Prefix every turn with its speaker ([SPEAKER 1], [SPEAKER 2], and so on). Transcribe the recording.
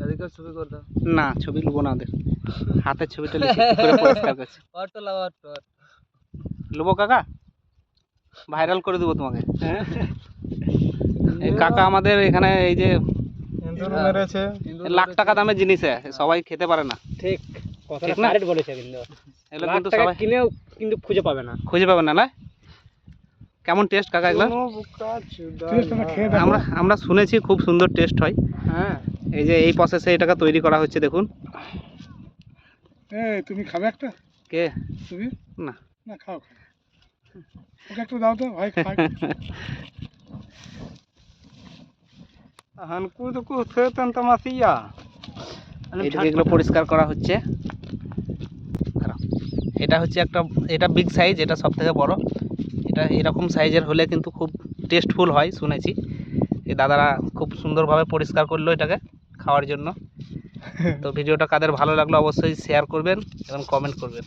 [SPEAKER 1] এদিকে ছবি কর দাও।
[SPEAKER 2] না ছবি লুবো না ওদের হাতের ছবিটা লিখে কি করে পরিষ্কার করছে
[SPEAKER 1] অটো লাও অটো।
[SPEAKER 2] লুবো কাকা ভাইরাল করে দেবো তোমাকে এই কাকা আমাদের এখানে এই যে
[SPEAKER 1] ইন্দুর মেরেছে।
[SPEAKER 2] লাখ টাকা দামের জিনিস সবাই খেতে পারে না
[SPEAKER 3] ঠিক কথাটা
[SPEAKER 2] ঠিক না?
[SPEAKER 3] কারেক্ট বলেছে কিন্তু
[SPEAKER 2] এগুলো
[SPEAKER 3] লাখ
[SPEAKER 2] কিন্তু
[SPEAKER 3] টাকা
[SPEAKER 2] সবাই
[SPEAKER 3] কিনেও কিন্তু খুঁজে পাবে না।
[SPEAKER 2] খুঁজে পাবেন না না কেমন টেস্ট কাকা এগুলো আমরা আমরা শুনেছি খুব সুন্দর টেস্ট হয়
[SPEAKER 3] হ্যাঁ
[SPEAKER 2] এই যে এই প্রসেসে এটাকে তৈরি করা হচ্ছে দেখুন
[SPEAKER 1] তুমি খাবে একটা?
[SPEAKER 2] কে
[SPEAKER 1] তুমি
[SPEAKER 2] না
[SPEAKER 1] না খাও, ওকে একটু দাও তো ভাই খাই। হানকু তো কুথেতন তমাসিয়া।
[SPEAKER 2] এইদিকে এগুলো পরিষ্কার করা হচ্ছে খারাপ। এটা হচ্ছে একটা এটা বিগ সাইজ এটা সব থেকে বড় এটা এরকম সাইজের হলে কিন্তু খুব টেস্টফুল হয় শুনেছি এই দাদারা খুব সুন্দরভাবে পরিষ্কার করলো এটাকে খাওয়ার জন্য তো ভিডিওটা কাদের ভালো লাগলো অবশ্যই শেয়ার করবেন এবং কমেন্ট করবেন।